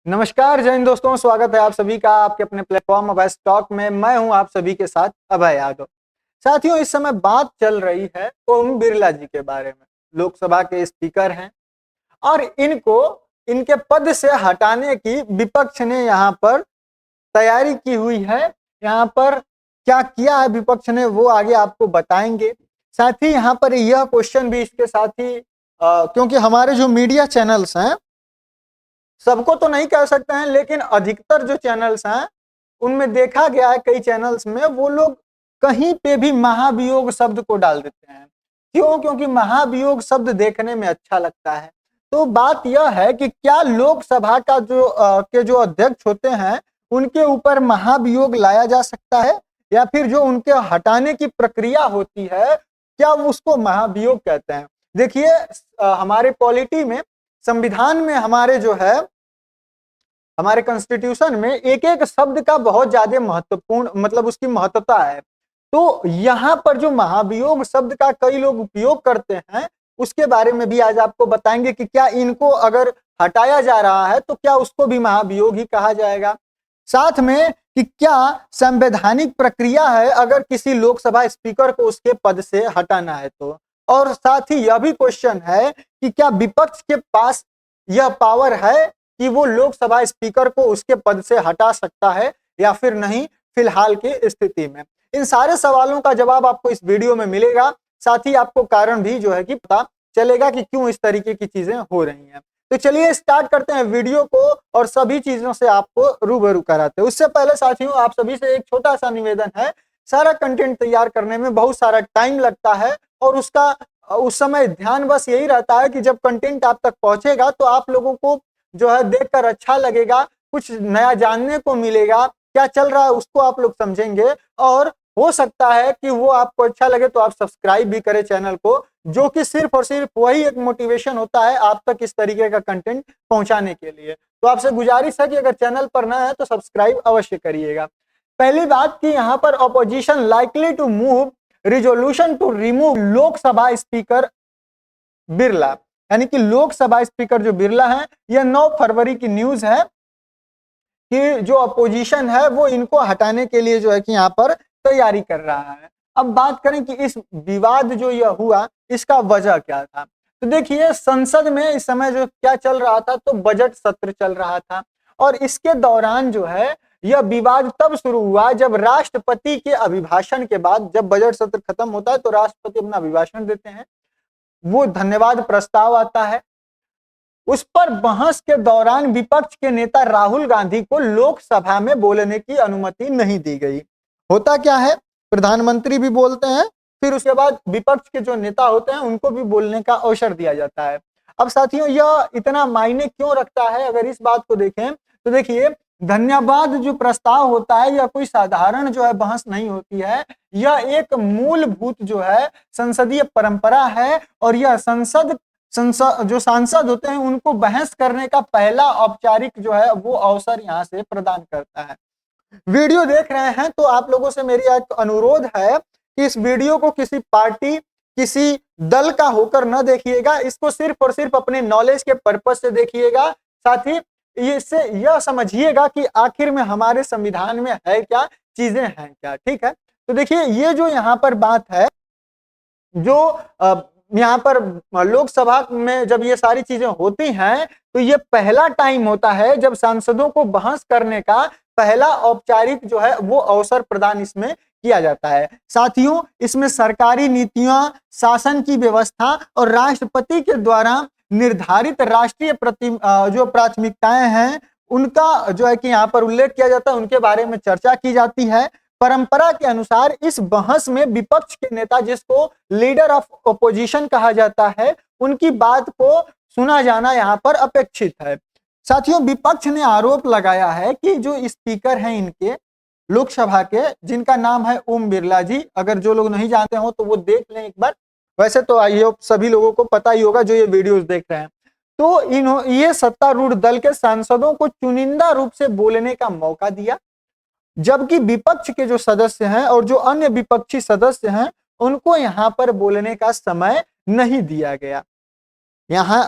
नमस्कार जय हिंद दोस्तों, स्वागत है आप सभी का आपके अपने प्लेटफॉर्म अभय टॉक में। मैं हूं आप सभी के साथ अभय यादव। साथियों, इस समय बात चल रही है ओम बिरला जी के बारे में। लोकसभा के स्पीकर हैं और इनको इनके पद से हटाने की विपक्ष ने यहाँ पर तैयारी की हुई है। यहाँ पर क्या किया है विपक्ष ने वो आगे आपको बताएंगे। साथ ही यहाँ पर यह क्वेश्चन भी इसके साथ ही क्योंकि हमारे जो मीडिया चैनल्स हैं, सबको तो नहीं कह सकते हैं, लेकिन अधिकतर जो चैनल्स हैं उनमें देखा गया है, कई चैनल्स में वो लोग कहीं पे भी महाभियोग शब्द को डाल देते हैं। क्यों? क्योंकि महाभियोग शब्द देखने में अच्छा लगता है। तो बात यह है कि क्या लोकसभा का जो अध्यक्ष होते हैं उनके ऊपर महाभियोग लाया जा सकता है, या फिर जो उनके हटाने की प्रक्रिया होती है क्या उसको महाभियोग कहते हैं? देखिए, हमारे पॉलिटी में, संविधान में, हमारे कॉन्स्टिट्यूशन में एक एक शब्द का बहुत ज्यादा महत्वपूर्ण मतलब उसकी महत्वता है। तो यहाँ पर जो महाभियोग शब्द का कई लोग उपयोग करते हैं उसके बारे में भी आज आपको बताएंगे कि क्या इनको अगर हटाया जा रहा है तो क्या उसको भी महाभियोग ही कहा जाएगा। साथ में कि क्या संवैधानिक प्रक्रिया है अगर किसी लोकसभा स्पीकर को उसके पद से हटाना है तो। और साथ ही यह भी क्वेश्चन है कि क्या विपक्ष के पास यह पावर है कि वो लोकसभा स्पीकर को उसके पद से हटा सकता है या फिर नहीं फिलहाल की स्थिति में। इन सारे सवालों का जवाब आपको इस वीडियो में मिलेगा। साथ ही आपको कारण भी जो है कि पता चलेगा कि क्यों इस तरीके की चीजें हो रही हैं। तो चलिए स्टार्ट करते हैं वीडियो को और सभी चीजों से आपको रूबरू कराते हैं। उससे पहले साथियों, आप सभी से एक छोटा सा निवेदन है। सारा कंटेंट तैयार करने में बहुत सारा टाइम लगता है और उस समय ध्यान बस यही रहता है कि जब कंटेंट आप तक पहुंचेगा तो आप लोगों को जो है देखकर अच्छा लगेगा, कुछ नया जानने को मिलेगा, क्या चल रहा है उसको आप लोग समझेंगे और हो सकता है कि वो आपको अच्छा लगे तो आप सब्सक्राइब भी करें चैनल को, जो कि सिर्फ और सिर्फ वही एक मोटिवेशन होता है आप तक इस तरीके का कंटेंट पहुंचाने के लिए। तो आपसे गुजारिश है कि अगर चैनल पर नया है तो सब्सक्राइब अवश्य करिएगा। पहली बात कि यहाँ पर opposition likely to move resolution to remove Lok Sabha speaker Birla, यानी कि लोकसभा स्पीकर जो बिरला है, यह 9 फरवरी की न्यूज है कि जो अपोजिशन है वो इनको हटाने के लिए जो है कि यहाँ पर तैयारी कर रहा है। अब बात करें कि इस विवाद जो यह हुआ इसका वजह क्या था। तो देखिए, संसद में इस समय जो क्या चल रहा था, तो बजट सत्र चल रहा था और इसके दौरान जो है यह विवाद तब शुरू हुआ जब राष्ट्रपति के अभिभाषण के बाद, जब बजट सत्र खत्म होता है तो राष्ट्रपति अपना अभिभाषण देते हैं, वो धन्यवाद प्रस्ताव आता है। उस पर बहस के दौरान विपक्ष के नेता राहुल गांधी को लोकसभा में बोलने की अनुमति नहीं दी गई। होता क्या है, प्रधानमंत्री भी बोलते हैं, फिर उसके बाद विपक्ष के जो नेता होते हैं उनको भी बोलने का अवसर दिया जाता है। अब साथियों, यह इतना मायने क्यों रखता है अगर इस बात को देखें तो देखिए, धन्यवाद जो प्रस्ताव होता है यह कोई साधारण जो है बहस नहीं होती है, यह एक मूलभूत जो है संसदीय परंपरा है और यह संसद जो सांसद होते हैं उनको बहस करने का पहला औपचारिक जो है वो अवसर यहाँ से प्रदान करता है। वीडियो देख रहे हैं तो आप लोगों से मेरी एक अनुरोध है कि इस वीडियो को किसी पार्टी, किसी दल का होकर न देखिएगा, इसको सिर्फ और सिर्फ अपने नॉलेज के पर्पज से देखिएगा। साथ ही इससे यह समझिएगा कि आखिर में हमारे संविधान में है क्या, चीजें हैं क्या। ठीक है, तो देखिए, ये जो यहाँ पर बात है, जो यहाँ पर लोकसभा में जब ये सारी चीजें होती हैं तो ये पहला टाइम होता है जब सांसदों को बहस करने का पहला औपचारिक जो है वो अवसर प्रदान इसमें किया जाता है। साथियों, इसमें सरकारी नीतियां, शासन की व्यवस्था और राष्ट्रपति के द्वारा निर्धारित राष्ट्रीय जो प्राथमिकताएं हैं उनका जो है कि यहाँ पर उल्लेख किया जाता है, उनके बारे में चर्चा की जाती है। परंपरा के अनुसार इस बहस में विपक्ष के नेता, जिसको लीडर ऑफ ओपोजिशन कहा जाता है, उनकी बात को सुना जाना यहाँ पर अपेक्षित है। साथियों, विपक्ष ने आरोप लगाया है कि जो स्पीकर हैं इनके लोकसभा के, जिनका नाम है ओम बिरला जी, अगर जो लोग नहीं जानते हो तो वो देख लें एक बार, वैसे तो ये सभी लोगों को पता ही होगा जो ये वीडियोस देख रहे हैं। तो ये सत्तारूढ़ दल के सांसदों को चुनिंदा रूप से बोलने का मौका दिया, जबकि विपक्ष के जो सदस्य हैं और जो अन्य विपक्षी सदस्य हैं उनको यहां पर बोलने का समय नहीं दिया गया। यहां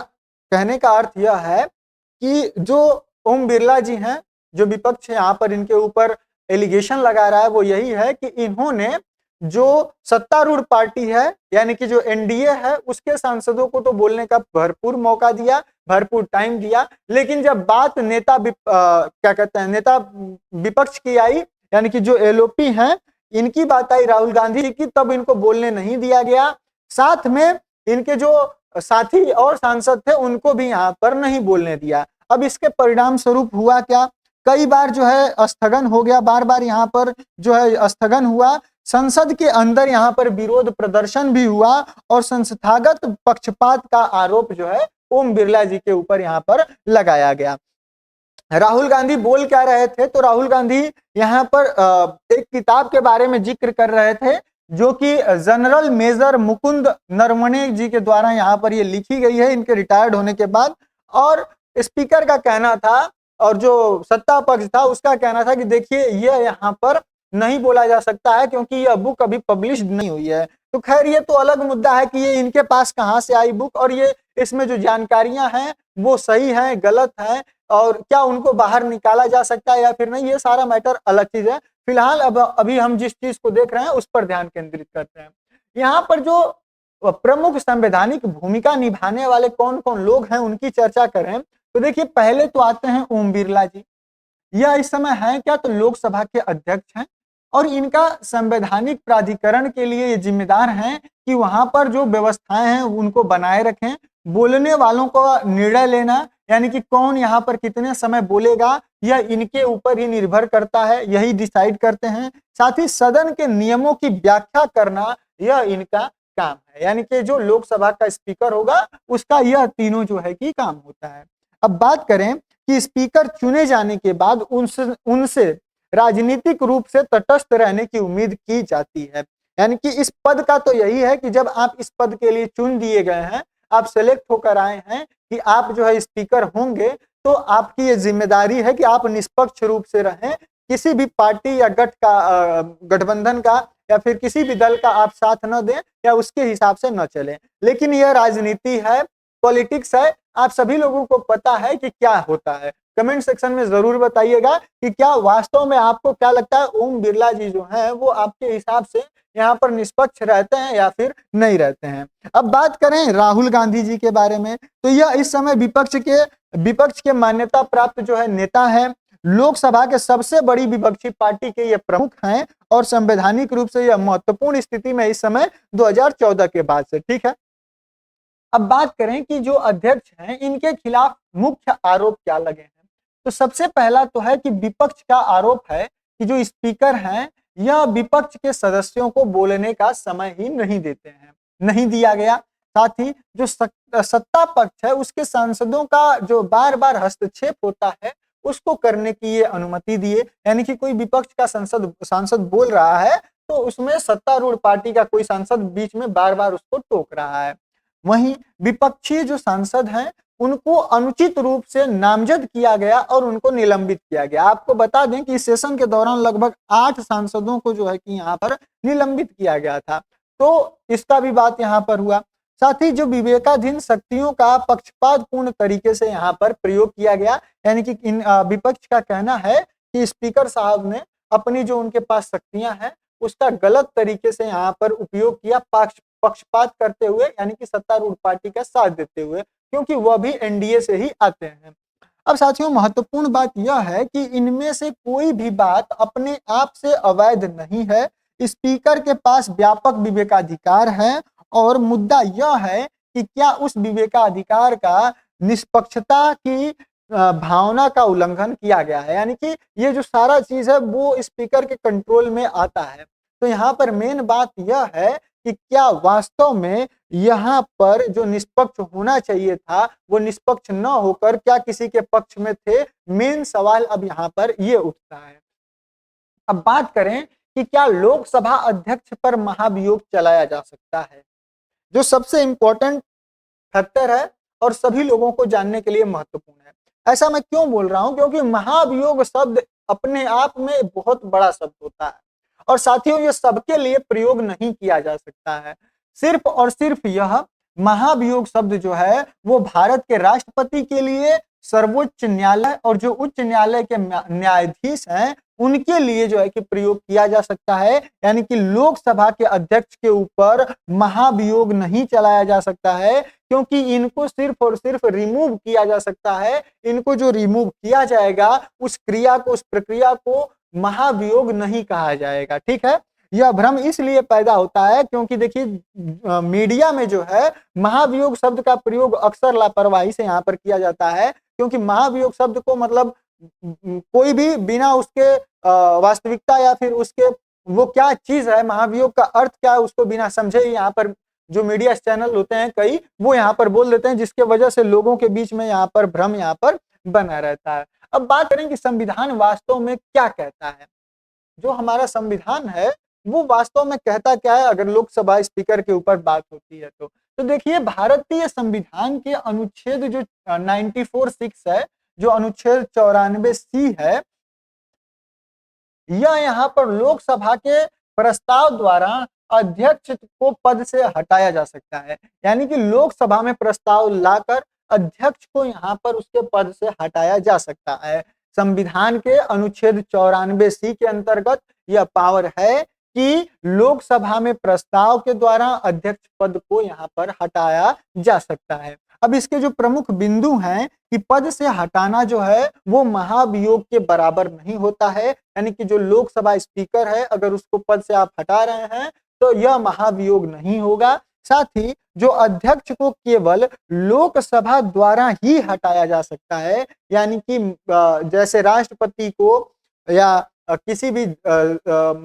कहने का अर्थ यह है कि जो ओम बिरला जी हैं, जो विपक्ष यहाँ पर इनके ऊपर एलिगेशन लगा रहा है वो यही है कि इन्होंने जो सत्तारूढ़ पार्टी है यानी कि जो एनडीए है उसके सांसदों को तो बोलने का भरपूर मौका दिया, भरपूर टाइम दिया, लेकिन जब बात क्या कहते हैं नेता विपक्ष की आई यानी कि जो एलओपी हैं इनकी बात आई राहुल गांधी जी की, तब इनको बोलने नहीं दिया गया। साथ में इनके जो साथी और सांसद थे उनको भी यहाँ पर नहीं बोलने दिया। अब इसके परिणाम स्वरूप हुआ क्या, कई बार जो है स्थगन हो गया, बार बार यहाँ पर जो है स्थगन हुआ, संसद के अंदर यहाँ पर विरोध प्रदर्शन भी हुआ और संस्थागत पक्षपात का आरोप जो है ओम बिरला जी के ऊपर यहाँ पर लगाया गया। राहुल गांधी बोल क्या रहे थे, तो राहुल गांधी यहाँ पर एक किताब के बारे में जिक्र कर रहे थे जो कि जनरल मेजर मुकुंद नरवणे जी के द्वारा यहाँ पर ये लिखी गई है इनके रिटायर्ड होने के बाद। और स्पीकर का कहना था और जो सत्ता पक्ष था उसका कहना था कि देखिए ये यहाँ पर नहीं बोला जा सकता है क्योंकि यह बुक अभी पब्लिश नहीं हुई है। तो खैर ये तो अलग मुद्दा है कि ये इनके पास कहाँ से आई बुक और ये इसमें जो जानकारियां हैं वो सही हैं गलत हैं और क्या उनको बाहर निकाला जा सकता है या फिर नहीं, ये सारा मैटर अलग चीज है। फिलहाल अब अभी हम जिस चीज को देख रहे हैं उस पर ध्यान केंद्रित करते हैं। यहाँ पर जो प्रमुख संवैधानिक भूमिका निभाने वाले कौन कौन लोग हैं उनकी चर्चा करें तो देखिए पहले तो आते हैं ओम बिरला जी। यह इस समय है क्या, तो लोकसभा के अध्यक्ष हैं और इनका संवैधानिक प्राधिकरण के लिए ये जिम्मेदार हैं कि वहां पर जो व्यवस्थाएं हैं उनको बनाए रखें, बोलने वालों को निर्णय लेना यानी कि कौन यहाँ पर कितने समय बोलेगा यह इनके ऊपर ही निर्भर करता है, यही डिसाइड करते हैं। साथ ही सदन के नियमों की व्याख्या करना यह इनका काम है, यानी कि जो लोकसभा का स्पीकर होगा उसका यह तीनों जो है कि काम होता है। अब बात करें कि स्पीकर चुने जाने के बाद उनसे राजनीतिक रूप से तटस्थ रहने की उम्मीद की जाती है, यानी कि इस पद का तो यही है कि जब आप इस पद के लिए चुन दिए गए हैं, आप सेलेक्ट होकर आए हैं कि आप जो है स्पीकर होंगे, तो आपकी ये जिम्मेदारी है कि आप निष्पक्ष रूप से रहें, किसी भी पार्टी या गठबंधन का या फिर किसी भी दल का आप साथ न दें या उसके हिसाब से न चलें। लेकिन यह राजनीति है, पॉलिटिक्स है, आप सभी लोगों को पता है कि क्या होता है। कमेंट सेक्शन में जरूर बताइएगा कि क्या वास्तव में आपको क्या लगता है ओम बिरला जी जो हैं वो आपके हिसाब से यहाँ पर निष्पक्ष रहते हैं या फिर नहीं रहते हैं। अब बात करें राहुल गांधी जी के बारे में तो यह इस समय विपक्ष के मान्यता प्राप्त जो है नेता है, लोकसभा के सबसे बड़ी विपक्षी पार्टी के ये प्रमुख हैं और संवैधानिक रूप से यह महत्वपूर्ण स्थिति में इस समय 2014 के बाद से, ठीक है। अब बात करें कि जो अध्यक्ष हैं इनके खिलाफ मुख्य आरोप क्या लगे हैं, तो सबसे पहला तो है कि विपक्ष का आरोप है कि जो स्पीकर हैं यह विपक्ष के सदस्यों को बोलने का समय ही नहीं देते हैं, नहीं दिया गया। साथ ही जो सत्ता पक्ष है उसके सांसदों का जो बार बार हस्तक्षेप होता है उसको करने की ये अनुमति दिए, यानी कि कोई विपक्ष का सांसद बोल रहा है तो उसमें सत्तारूढ़ पार्टी का कोई सांसद बीच में बार बार उसको टोक रहा है। वहीं विपक्षी जो सांसद हैं उनको अनुचित रूप से नामजद किया गया और उनको निलंबित किया गया। आपको बता दें कि इस सेशन के दौरान लगभग 8 सांसदों को जो है कि यहाँ पर निलंबित किया गया था, तो इसका भी बात यहाँ पर हुआ। साथ ही जो विवेकाधीन शक्तियों का पक्षपातपूर्ण तरीके से यहाँ पर प्रयोग किया गया, यानी कि विपक्ष का कहना है कि स्पीकर साहब ने अपनी जो उनके पास शक्तियां हैं उसका गलत तरीके से यहाँ पर उपयोग किया, पक्षपात करते हुए, यानी कि सत्तारूढ़ पार्टी का साथ देते हुए, क्योंकि वह भी एनडीए से ही आते हैं। अब साथियों महत्वपूर्ण बात यह है कि इनमें से कोई भी बात अपने आप से अवैध नहीं है, स्पीकर के पास व्यापक विवेकाधिकार है और मुद्दा यह है कि क्या उस विवेकाधिकार का निष्पक्षता की भावना का उल्लंघन किया गया है, यानी कि ये जो सारा चीज है वो स्पीकर के कंट्रोल में आता है। तो यहाँ पर मेन बात यह है कि क्या वास्तव में यहाँ पर जो निष्पक्ष होना चाहिए था वो निष्पक्ष न होकर क्या किसी के पक्ष में थे, मेन सवाल अब यहाँ पर ये उठता है। अब बात करें कि क्या लोकसभा अध्यक्ष पर महाभियोग चलाया जा सकता है, जो सबसे इंपॉर्टेंट फैक्टर है और सभी लोगों को जानने के लिए महत्वपूर्ण है। ऐसा मैं क्यों बोल रहा हूं, क्योंकि महाभियोग शब्द अपने आप में बहुत बड़ा शब्द होता है और साथियों ये सबके लिए प्रयोग नहीं किया जा सकता है। सिर्फ और सिर्फ यह महाभियोग शब्द जो है वो भारत के राष्ट्रपति के लिए, सर्वोच्च न्यायालय और जो उच्च न्यायालय के न्यायाधीश हैं उनके लिए जो है कि प्रयोग किया जा सकता है। यानी कि लोकसभा के अध्यक्ष के ऊपर महाभियोग नहीं चलाया जा सकता है, क्योंकि इनको सिर्फ और सिर्फ रिमूव किया जा सकता है। इनको जो रिमूव किया जाएगा उस क्रिया को, उस प्रक्रिया को महाभियोग नहीं कहा जाएगा। ठीक है, यह भ्रम इसलिए पैदा होता है क्योंकि देखिए मीडिया में जो है महाभियोग शब्द का प्रयोग अक्सर लापरवाही से यहाँ पर किया जाता है, क्योंकि महाभियोग शब्द को मतलब कोई भी बिना उसके वास्तविकता या फिर उसके वो क्या चीज है, महाभियोग का अर्थ क्या है, उसको बिना समझे यहाँ पर जो मीडिया चैनल होते हैं कई, वो यहाँ पर बोल देते हैं, जिसके वजह से लोगों के बीच में यहाँ पर भ्रम यहाँ पर बना रहता है। अब बात करें कि संविधान वास्तव में क्या कहता है। जो हमारा संविधान है वो वास्तव में कहता क्या है, अगर लोकसभा स्पीकर के ऊपर बात होती है तो देखिए भारतीय संविधान के अनुच्छेद जो 94(6) है, जो अनुच्छेद 94(c) है, यह यहाँ पर लोकसभा के प्रस्ताव द्वारा अध्यक्ष को पद से हटाया जा सकता है। यानी कि लोकसभा में प्रस्ताव लाकर अध्यक्ष को यहाँ पर उसके पद से हटाया जा सकता है। संविधान के अनुच्छेद 94(c) के अंतर्गत यह पावर है कि लोकसभा में प्रस्ताव के द्वारा अध्यक्ष पद को यहाँ पर हटाया जा सकता है। अब इसके जो प्रमुख बिंदु हैं कि पद से हटाना जो है वो महाभियोग के बराबर नहीं होता है। यानी कि जो लोकसभा स्पीकर है अगर उसको पद से आप हटा रहे हैं तो यह महाभियोग नहीं होगा। साथ ही जो अध्यक्ष को केवल लोकसभा द्वारा ही हटाया जा सकता है, यानी कि जैसे राष्ट्रपति को या किसी भी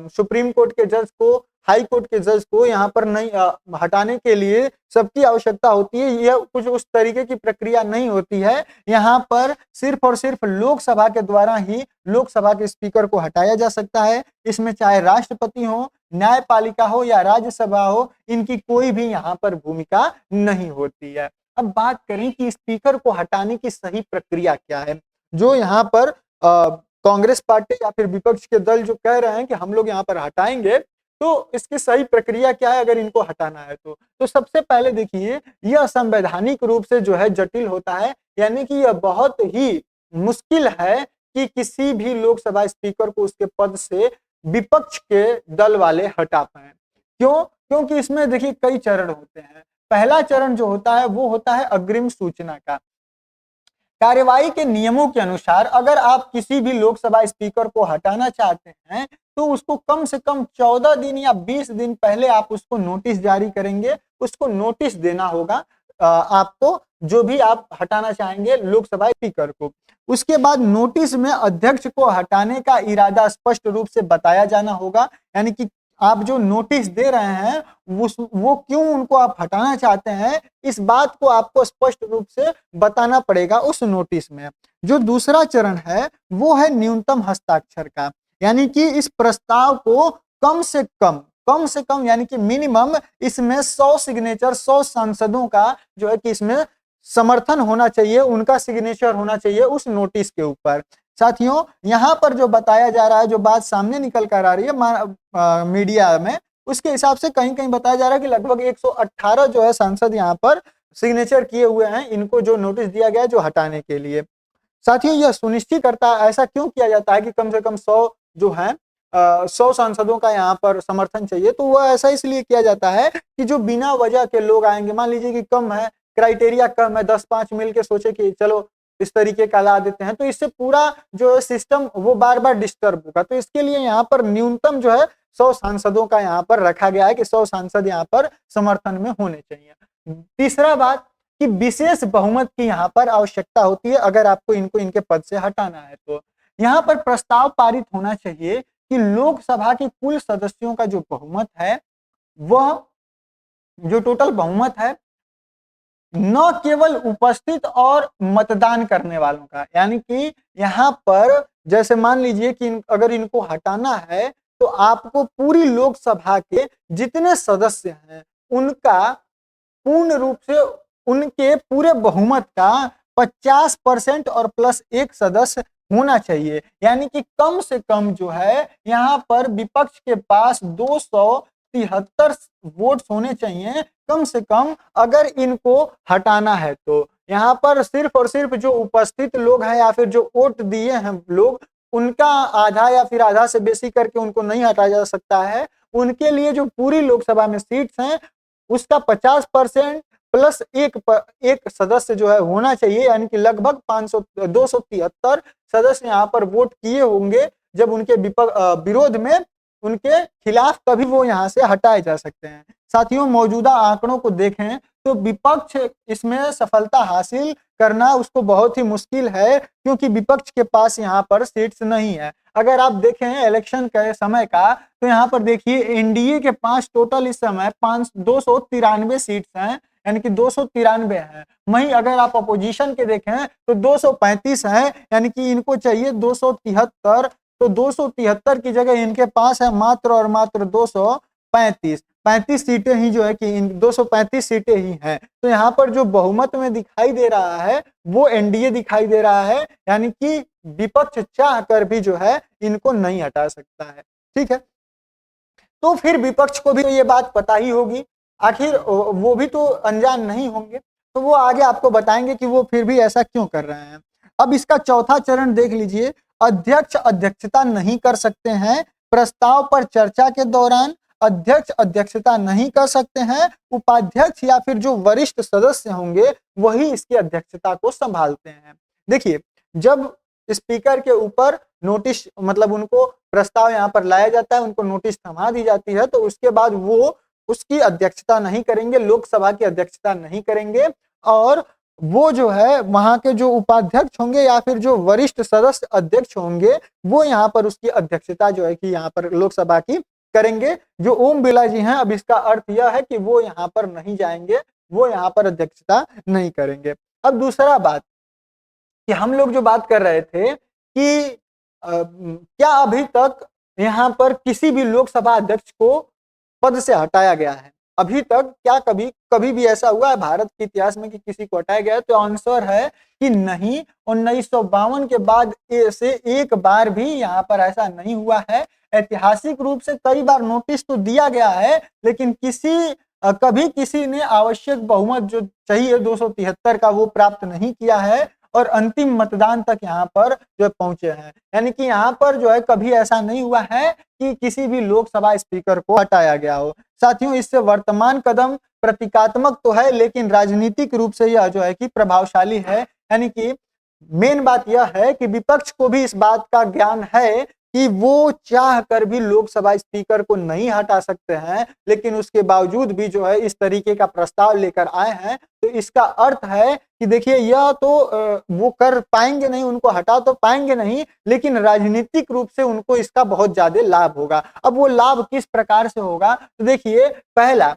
सुप्रीम कोर्ट के जज को, हाई कोर्ट के जज को यहाँ पर नहीं हटाने के लिए सबकी आवश्यकता होती है, यह कुछ उस तरीके की प्रक्रिया नहीं होती है। यहाँ पर सिर्फ और सिर्फ लोकसभा के द्वारा ही लोकसभा के स्पीकर को हटाया जा सकता है। इसमें चाहे राष्ट्रपति हो, न्यायपालिका हो या राज्यसभा हो, इनकी कोई भी यहाँ पर भूमिका नहीं होती है। अब बात करें कि स्पीकर को हटाने की सही प्रक्रिया क्या है। जो यहाँ पर कांग्रेस पार्टी या फिर विपक्ष के दल जो कह रहे हैं कि हम लोग यहाँ पर हटाएंगे, तो इसकी सही प्रक्रिया क्या है अगर इनको हटाना है तो सबसे पहले देखिए यह संवैधानिक रूप से जो है जटिल होता है। यानी कि यह बहुत ही मुश्किल है कि किसी भी लोकसभा स्पीकर को उसके पद से विपक्ष के दल वाले हटा पाए। क्यों? क्योंकि इसमें देखिए कई चरण होते हैं। पहला चरण जो होता है वो होता है अग्रिम सूचना का। कार्यवाही के नियमों के अनुसार अगर आप किसी भी लोकसभा स्पीकर को हटाना चाहते हैं तो उसको कम से कम 14 दिन या 20 दिन पहले आप उसको नोटिस जारी करेंगे। उसको नोटिस देना होगा आपको, जो भी आप हटाना चाहेंगे लोकसभा स्पीकर को। उसके बाद नोटिस में अध्यक्ष को हटाने का इरादा स्पष्ट रूप से बताया जाना होगा। यानी कि आप जो नोटिस दे रहे हैं वो क्यों उनको आप हटाना चाहते हैं, इस बात को आपको स्पष्ट रूप से बताना पड़ेगा उस नोटिस में। जो दूसरा चरण है वो है न्यूनतम हस्ताक्षर का। यानी कि इस प्रस्ताव को कम से कम यानी कि मिनिमम इसमें 100 सिग्नेचर, 100 सांसदों का जो है कि इसमें समर्थन होना चाहिए, उनका सिग्नेचर होना चाहिए उस नोटिस के ऊपर। साथियों यहाँ पर जो बताया जा रहा है, जो बात सामने निकल कर आ रही है मीडिया में, उसके हिसाब से कहीं कहीं बताया जा रहा है कि लगभग 118 जो है सांसद यहाँ पर सिग्नेचर किए हुए हैं इनको जो नोटिस दिया गया है जो हटाने के लिए। साथियों यह सुनिश्चित करता है, ऐसा क्यों किया जाता है कि कम से कम 100 जो है 100 सांसदों का यहाँ पर समर्थन चाहिए, तो वह ऐसा इसलिए किया जाता है कि जो बिना वजह के लोग आएंगे, मान लीजिए कि कम है, क्राइटेरिया कम है, 10-5 मिल के सोचे कि चलो इस तरीके का ला देते हैं, तो इससे पूरा जो सिस्टम वो बार बार डिस्टर्ब होगा। तो इसके लिए यहाँ पर न्यूनतम जो है 100 सांसदों का यहाँ पर रखा गया है कि 100 सांसद यहाँ पर समर्थन में होने चाहिए। तीसरा बात कि विशेष बहुमत की यहाँ पर आवश्यकता होती है अगर आपको इनको इनके पद से हटाना है। तो यहाँ पर प्रस्ताव पारित होना चाहिए कि लोकसभा के कुल सदस्यों का जो बहुमत है, वह जो टोटल बहुमत है, न केवल उपस्थित और मतदान करने वालों का। यानी कि यहाँ पर जैसे मान लीजिए कि अगर इनको हटाना है तो आपको पूरी लोकसभा के जितने सदस्य हैं उनका पूर्ण रूप से उनके पूरे बहुमत का 50% और प्लस एक सदस्य होना चाहिए। यानी कि कम से कम जो है यहाँ पर विपक्ष के पास 273 वोट्स होने चाहिए कम से कम अगर इनको हटाना है तो। यहाँ पर सिर्फ और सिर्फ जो उपस्थित लोग हैं या फिर जो वोट दिए हैं लोग, उनका आधा या फिर आधा से बेसी करके उनको नहीं हटाया जा सकता है। उनके लिए जो पूरी लोकसभा में सीट्स हैं उसका 50% प्लस एक सदस्य जो है होना चाहिए, यानी कि लगभग 500 273 सदस्य यहाँ पर वोट किए होंगे जब उनके विरोध में, उनके खिलाफ, तभी वो यहाँ से हटाए जा सकते हैं। साथियों, मौजूदा आंकड़ों को देखें तो विपक्ष इसमें सफलता हासिल करना उसको बहुत ही मुश्किल है, क्योंकि विपक्ष के पास यहाँ पर सीट्स नहीं है। अगर आप देखें इलेक्शन के समय का, तो यहाँ पर देखिए एनडीए के पास टोटल इस समय 293 सीट्स हैं, यानी कि 293 है। वहीं अगर आप अपोजिशन के देखें तो 235 है, यानी कि इनको चाहिए 273। तो 273 की जगह इनके पास है मात्र और मात्र 235 सीटें ही जो है कि इन 235 सीटें ही हैं। तो यहाँ पर जो बहुमत में दिखाई दे रहा है वो एनडीए दिखाई दे रहा है, यानी कि विपक्ष चाह कर भी जो है इनको नहीं हटा सकता है। ठीक है, तो फिर विपक्ष को भी ये बात पता ही होगी, आखिर वो भी तो अनजान नहीं होंगे, तो वो आगे आपको बताएंगे कि वो फिर भी ऐसा क्यों कर रहे हैं। अब इसका चौथा चरण देख लीजिए। अध्यक्ष अध्यक्षता नहीं कर सकते हैं प्रस्ताव पर चर्चा के दौरान, अध्यक्ष अध्यक्षता नहीं कर सकते हैं, उपाध्यक्ष या फिर जो वरिष्ठ सदस्य होंगे वही इसकी अध्यक्षता को संभालते हैं। देखिए, जब स्पीकर के ऊपर नोटिस, मतलब उनको प्रस्ताव यहाँ पर लाया जाता है, उनको नोटिस थमा दी जाती है, तो उसके बाद वो उसकी अध्यक्षता नहीं करेंगे, लोकसभा की अध्यक्षता नहीं करेंगे, और वो जो है वहां के जो उपाध्यक्ष होंगे या फिर जो वरिष्ठ सदस्य अध्यक्ष होंगे वो यहाँ पर उसकी अध्यक्षता जो है कि यहाँ पर लोकसभा की करेंगे। जो ओम बिरला जी हैं, अब इसका अर्थ यह है कि वो यहाँ पर नहीं जाएंगे, वो यहाँ पर अध्यक्षता नहीं करेंगे। अब दूसरा बात कि हम लोग जो बात कर रहे थे कि क्या अभी तक यहाँ पर किसी भी लोकसभा अध्यक्ष को पद से हटाया गया है? अभी तक क्या कभी कभी भी ऐसा हुआ है भारत के इतिहास में कि किसी को हटाया गया है? तो आंसर है कि नहीं। 1952 के बाद से एक बार भी यहाँ पर ऐसा नहीं हुआ है। ऐतिहासिक रूप से कई बार नोटिस तो दिया गया है, लेकिन कभी किसी ने आवश्यक बहुमत जो चाहिए 273 का वो प्राप्त नहीं किया है, और अंतिम मतदान तक यहाँ पर जो पहुंचे हैं। यानी कि यहाँ पर जो है कभी ऐसा नहीं हुआ है कि किसी भी लोकसभा स्पीकर को हटाया गया हो। साथियों, इससे वर्तमान कदम प्रतीकात्मक तो है, लेकिन राजनीतिक रूप से यह जो है कि प्रभावशाली है। यानी कि मेन बात यह है कि विपक्ष को भी इस बात का ज्ञान है कि वो चाह कर भी लोकसभा स्पीकर को नहीं हटा सकते हैं, लेकिन उसके बावजूद भी जो है इस तरीके का प्रस्ताव लेकर आए हैं। तो इसका अर्थ है कि देखिए, यह तो वो कर पाएंगे नहीं, उनको हटा तो पाएंगे नहीं, लेकिन राजनीतिक रूप से उनको इसका बहुत ज्यादा लाभ होगा। अब वो लाभ किस प्रकार से होगा? तो देखिए, पहला,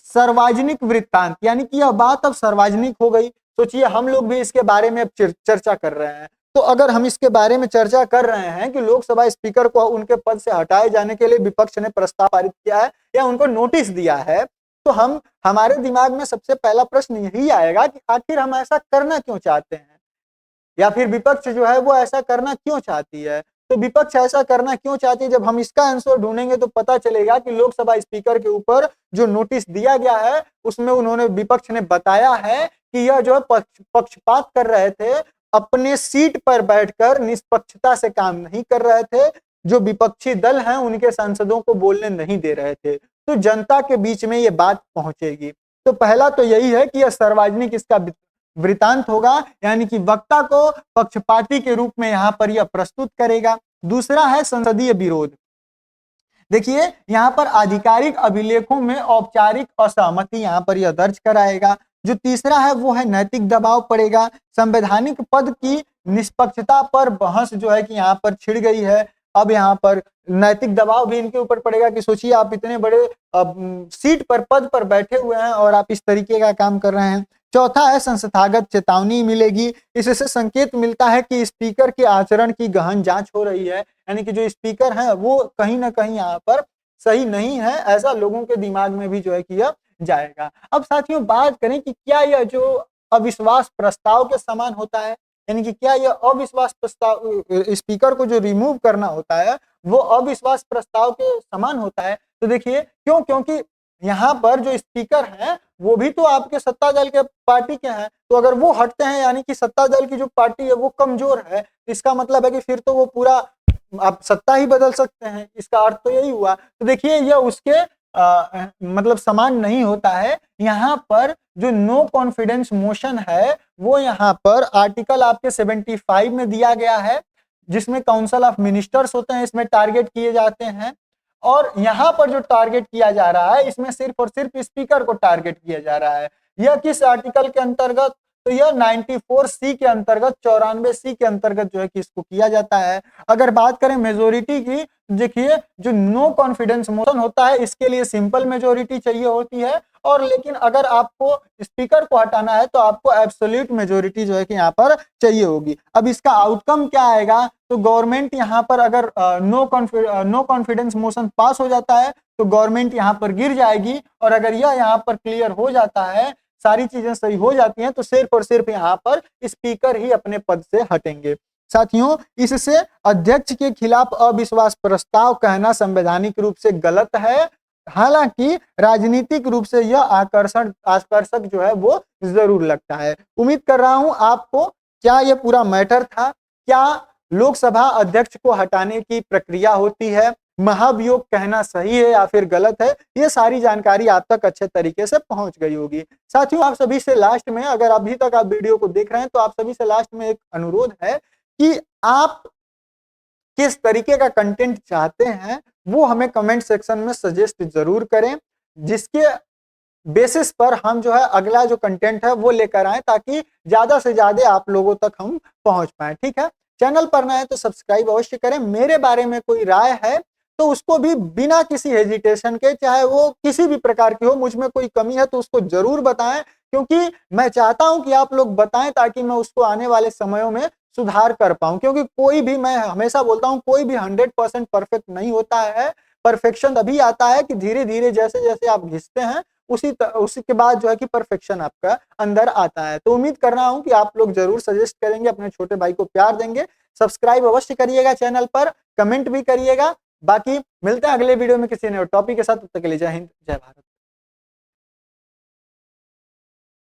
सार्वजनिक वृत्तांत, यानी कि यह बात अब सार्वजनिक हो गई। सोचिए, हम लोग भी इसके बारे में अब चर्चा कर रहे हैं, तो अगर हम इसके बारे में चर्चा कर रहे हैं कि लोकसभा स्पीकर को उनके पद से हटाए जाने के लिए विपक्ष ने प्रस्ताव पारित किया है या उनको नोटिस दिया है, तो हमारे दिमाग में सबसे पहला प्रश्न यही आएगा कि आखिर हम ऐसा करना क्यों चाहते हैं, या फिर विपक्ष जो है वो ऐसा करना क्यों चाहती है। तो विपक्ष ऐसा करना क्यों चाहती है, जब हम इसका आंसर ढूंढेंगे तो पता चलेगा कि लोकसभा स्पीकर के ऊपर जो नोटिस दिया गया है उसमें उन्होंने, विपक्ष ने बताया है कि यह जो है पक्षपात कर रहे थे, अपने सीट पर बैठकर निष्पक्षता से काम नहीं कर रहे थे, जो विपक्षी दल हैं उनके सांसदों को बोलने नहीं दे रहे थे। तो जनता के बीच में ये बात पहुंचेगी। तो पहला तो यही है कि यह सार्वजनिक इसका वृतांत होगा, यानी कि वक्ता को पक्षपाती के रूप में यहाँ पर यह प्रस्तुत करेगा। दूसरा है संसदीय विरोध। देखिए, यहाँ पर आधिकारिक अभिलेखों में औपचारिक असहमति यहाँ पर यह दर्ज कराएगा। जो तीसरा है वो है नैतिक दबाव पड़ेगा। संवैधानिक पद की निष्पक्षता पर बहस जो है कि यहाँ पर छिड़ गई है। अब यहाँ पर नैतिक दबाव भी इनके ऊपर पड़ेगा कि सोचिए, आप इतने बड़े सीट पर, पद पर बैठे हुए हैं और आप इस तरीके का काम कर रहे हैं। चौथा है संस्थागत चेतावनी मिलेगी। इससे संकेत मिलता है कि स्पीकर के आचरण की गहन जांच हो रही है, यानी कि जो स्पीकर है वो कहीं ना कहीं यहाँ पर सही नहीं है, ऐसा लोगों के दिमाग में भी जो है कि यह जाएगा। अब साथियों, बात करें कि क्या यह जो अविश्वास प्रस्ताव के समान होता है, यानी कि क्या यह अविश्वास प्रस्ताव, स्पीकर को जो रिमूव करना होता है वो अविश्वास प्रस्ताव के समान होता है? तो देखिए, क्योंकि यहाँ पर जो स्पीकर हैं वो भी तो आपके सत्ता दल के पार्टी के हैं, तो अगर वो हटते हैं यानी कि सत्ता दल की जो पार्टी है वो कमजोर है, इसका मतलब है कि फिर तो वो पूरा आप सत्ता ही बदल सकते हैं, इसका अर्थ तो यही हुआ। तो देखिए यह उसके मतलब समान नहीं होता है। यहाँ पर जो नो कॉन्फिडेंस मोशन है वो यहाँ पर आर्टिकल आपके 75 में दिया गया है, जिसमें काउंसिल ऑफ मिनिस्टर्स होते हैं, इसमें टारगेट किए जाते हैं। और यहाँ पर जो टारगेट किया जा रहा है इसमें सिर्फ और सिर्फ स्पीकर को टारगेट किया जा रहा है। यह किस आर्टिकल के अंतर्गत, तो यह 94C के अंतर्गत, 94C के अंतर्गत जो है कि इसको किया जाता है। अगर बात करें मेजोरिटी की, देखिए जो नो कॉन्फिडेंस मोशन होता है इसके लिए सिंपल मेजोरिटी चाहिए होती है, और लेकिन अगर आपको स्पीकर को हटाना है तो आपको एब्सोल्यूट मेजोरिटी जो है कि यहाँ पर चाहिए होगी। अब इसका आउटकम क्या आएगा, तो गवर्नमेंट यहाँ पर अगर नो कॉन्फिडेंस मोशन पास हो जाता है तो गवर्नमेंट यहाँ पर गिर जाएगी, और अगर यह यहाँ पर क्लियर हो जाता है, सारी चीजें सही हो जाती हैं, तो सिर्फ और सिर्फ यहाँ पर स्पीकर ही अपने पद से हटेंगे। साथियों, इससे अध्यक्ष के खिलाफ अविश्वास प्रस्ताव कहना संवैधानिक रूप से गलत है, हालांकि राजनीतिक रूप से यह आकर्षक जो है वो जरूर लगता है। उम्मीद कर रहा हूं आपको क्या यह पूरा मैटर था, क्या लोकसभा अध्यक्ष को हटाने की प्रक्रिया होती है, महाभियोग कहना सही है या फिर गलत है, ये सारी जानकारी आप तक अच्छे तरीके से पहुंच गई होगी। साथियों, आप सभी से लास्ट में, अगर अभी तक आप वीडियो को देख रहे हैं तो आप सभी से लास्ट में एक अनुरोध है कि आप किस तरीके का कंटेंट चाहते हैं वो हमें कमेंट सेक्शन में सजेस्ट जरूर करें, जिसके बेसिस पर हम जो है अगला जो कंटेंट है वो लेकर आए, ताकि ज्यादा से ज्यादा आप लोगों तक हम पहुंच पाए। ठीक है, चैनल पर नए तो सब्सक्राइब अवश्य करें। मेरे बारे में कोई राय है तो उसको भी बिना किसी हेजिटेशन के, चाहे वो किसी भी प्रकार की हो, मुझ में कोई कमी है तो उसको जरूर बताएं, क्योंकि मैं चाहता हूं कि आप लोग बताएं ताकि मैं उसको आने वाले समयों में सुधार कर पाऊं। क्योंकि कोई भी, मैं हमेशा बोलता हूं, कोई भी 100% परफेक्ट नहीं होता है। परफेक्शन तभी आता है कि धीरे धीरे जैसे जैसे आप घिसते हैं उसी के बाद जो है कि परफेक्शन आपका अंदर आता है। तो उम्मीद कर रहा हूं कि आप लोग जरूर सजेस्ट करेंगे, अपने छोटे भाई को प्यार देंगे। सब्सक्राइब अवश्य करिएगा चैनल पर, कमेंट भी करिएगा। बाकी मिलते हैं अगले वीडियो में किसी नए टॉपिक के साथ। तब तक के लिए जय हिंद, जय भारत।